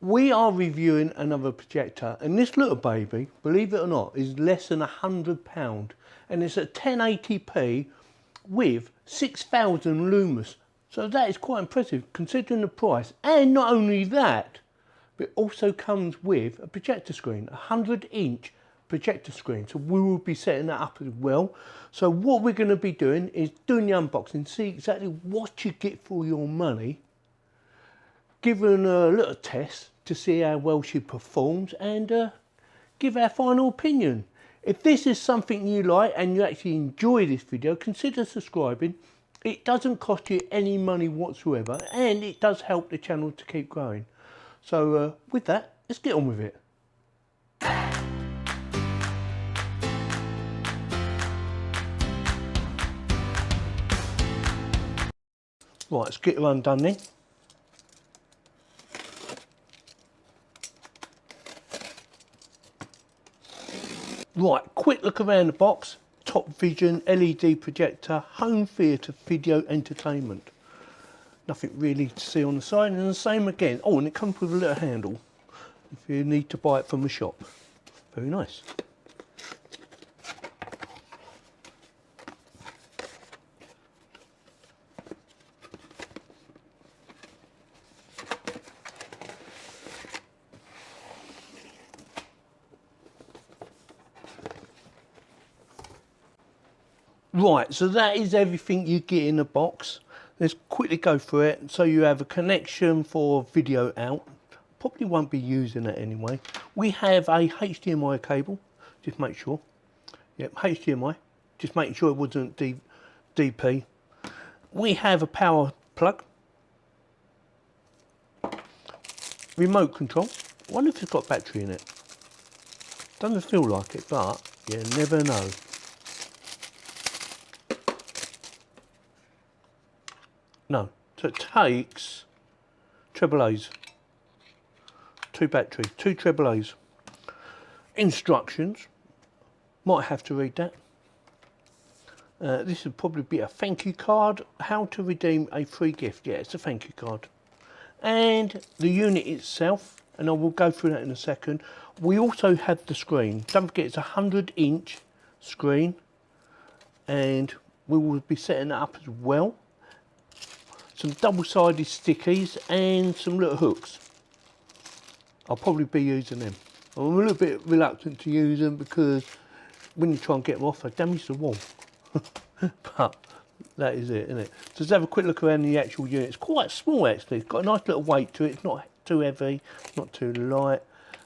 We are reviewing another projector, and this little baby, believe it or not, is less than £100, and it's at 1080p with 6,000 lumens. So that is quite impressive considering the price. And not only that, but it also comes with a projector screen, a 100-inch projector screen. So we will be setting that up as well. So what we're going to be doing is doing the unboxing, see exactly what you get for your money, giving a little test to see how well she performs, and give our final opinion. If this is something you like and you actually enjoy this video, consider subscribing. It doesn't cost you any money whatsoever, and it does help the channel to keep growing. So with that, let's get on with it. Right, let's get her undone then. Right, quick look around the box. TOPVISION LED projector, home theatre video entertainment. Nothing really to see on the side, and the same again. Oh, and it comes with a little handle if you need to buy it from a shop. Very nice. Right, so that is everything you get in the box. Let's quickly go through it. So you have a connection for video out. Probably won't be using it anyway. We have a HDMI cable, just make sure. Yep, HDMI, just making sure it wasn't DP. We have a power plug. Remote control. I wonder if it's got battery in it. Doesn't feel like it, but you never know. No, so it takes AAA's, 2 batteries, 2 AAA's. Instructions, might have to read that. This would probably be a thank you card. How to redeem a free gift. Yeah, it's a thank you card. And the unit itself, and I will go through that in a second. We also have the screen. Don't forget it's a 100-inch screen, and we will be setting that up as well. Some double-sided stickies and some little hooks. I'll probably be using them. I'm a little bit reluctant to use them because when you try and get them off, they damage the wall. But that is it, isn't it? So let's have a quick look around the actual unit. It's quite small actually. It's got a nice little weight to it. It's not too heavy, not too light.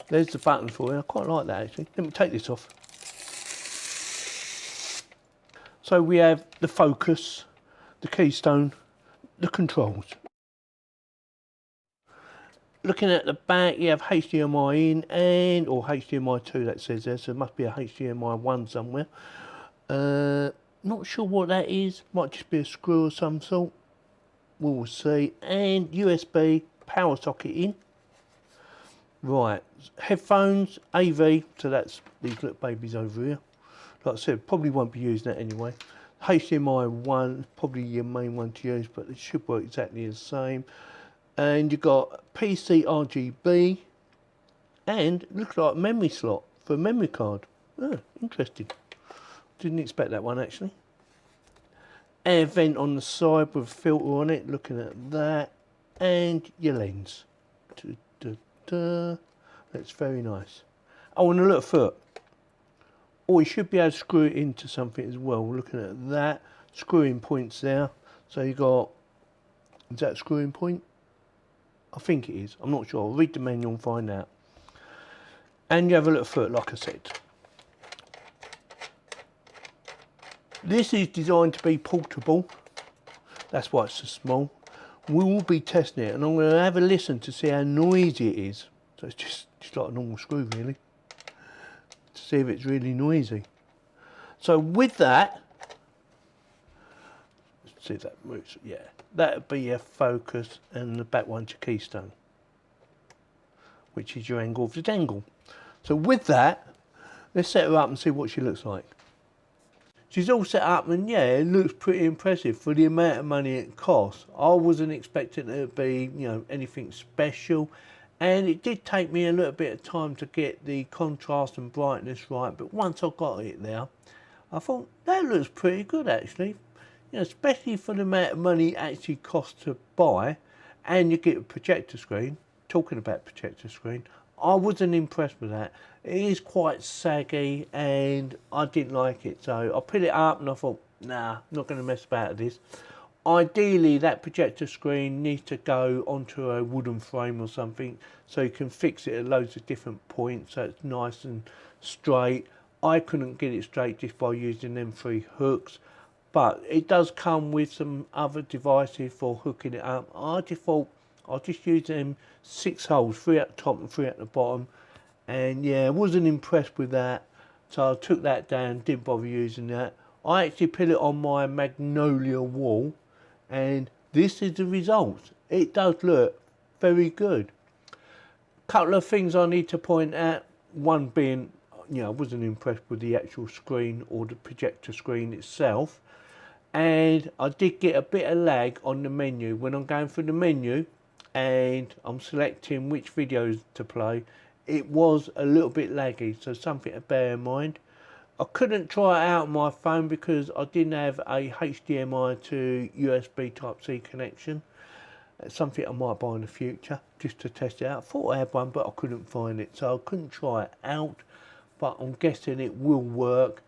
There's the button for it. I quite like that actually. Let me take this off. So we have the focus, the keystone, the controls. Looking at the back, you have HDMI in and or HDMI 2 that says there, so it must be a HDMI 1 somewhere. Not sure what that is, might just be a screw of some sort. We will see. And USB power socket in. Right, headphones, AV, so that's these little babies over here. Like I said, probably won't be using that anyway. HDMI 1, probably your main one to use, but it should work exactly the same. And you've got PC RGB, and it looks like a memory slot for a memory card. Oh, interesting. Didn't expect that one actually. Air vent on the side with a filter on it, looking at that. And your lens. That's very nice. Oh, and a little foot. Or you should be able to screw it into something as well. Looking at that, screwing points there. So you got, is that a screwing point? I think it is. I'm not sure. I'll read the manual and find out. And you have a little foot, like I said. This is designed to be portable. That's why it's so small. We will be testing it, and I'm going to have a listen to see how noisy it is. So it's just like a normal screw, really. To see if it's really noisy. So with that, let's see if that moves. Yeah, that would be your focus, and the back one's your keystone, which is your angle of the dangle. So with that, let's set her up and see what she looks like. She's all set up, and yeah, it looks pretty impressive for the amount of money it costs. I wasn't expecting it to be, you know, anything special. And it did take me a little bit of time to get the contrast and brightness right, but once I got it there, I thought that looks pretty good actually. You know, especially for the amount of money it actually costs to buy, and you get a projector screen. Talking about projector screen, I wasn't impressed with that. It is quite saggy and I didn't like it, so I put it up and I thought, nah, not going to mess about with this. Ideally, that projector screen needs to go onto a wooden frame or something, so you can fix it at loads of different points so it's nice and straight. I couldn't get it straight just by using them 3 hooks, but it does come with some other devices for hooking it up. I just thought I'll just use them 6 holes, 3 at the top and 3 at the bottom, and yeah, I wasn't impressed with that, so I took that down, didn't bother using that. I actually put it on my magnolia wall, and this is the result. It does look very good. Couple of things I need to point out. One being, you know, I wasn't impressed with the actual screen or the projector screen itself, and I did get a bit of lag on the menu when I'm going through the menu and I'm selecting which videos to play. It was a little bit laggy, so something to bear in mind. I couldn't try it out on my phone because I didn't have a HDMI to USB Type-C connection. It's something I might buy in the future just to test it out. I thought I had one, but I couldn't find it, so I couldn't try it out, but I'm guessing it will work.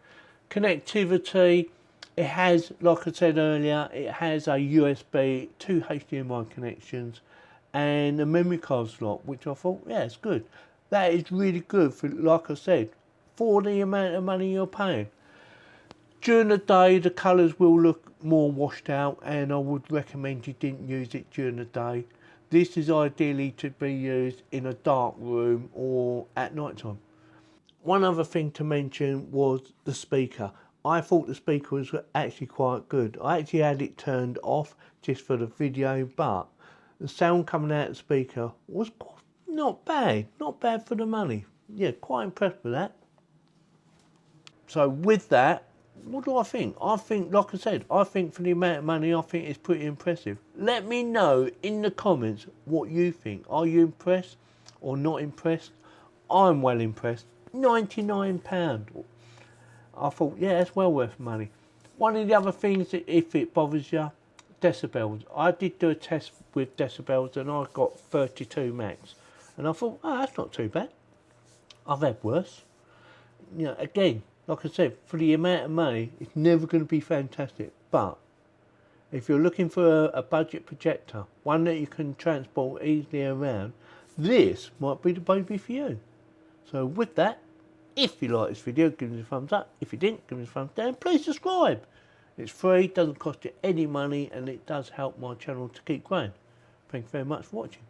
Connectivity, it has, like I said earlier, it has a USB, 2 HDMI connections and a memory card slot, which I thought, yeah, it's good. That is really good for, like I said, for the amount of money you're paying. During the day, the colours will look more washed out, and I would recommend you didn't use it during the day. This is ideally to be used in a dark room or at night time. One other thing to mention was the speaker. I thought the speaker was actually quite good. I actually had it turned off just for the video, but the sound coming out of the speaker was not bad for the money. Yeah, quite impressed with that. So with that, what do I think? I think, like I said, I think for the amount of money, I think it's pretty impressive. Let me know in the comments what you think. Are you impressed or not impressed? I'm well impressed. £99. I thought, yeah, that's well worth money. One of the other things, if it bothers you, Decibels. I did do a test with Decibels and I got 32 max. And I thought, oh, that's not too bad. I've had worse. You know, again, like I said, for the amount of money, it's never going to be fantastic. But if you're looking for a budget projector, one that you can transport easily around, this might be the baby for you. So with that, if you like this video, give me a thumbs up. If you didn't, give me a thumbs down. Please subscribe. It's free, doesn't cost you any money, and it does help my channel to keep growing. Thank you very much for watching.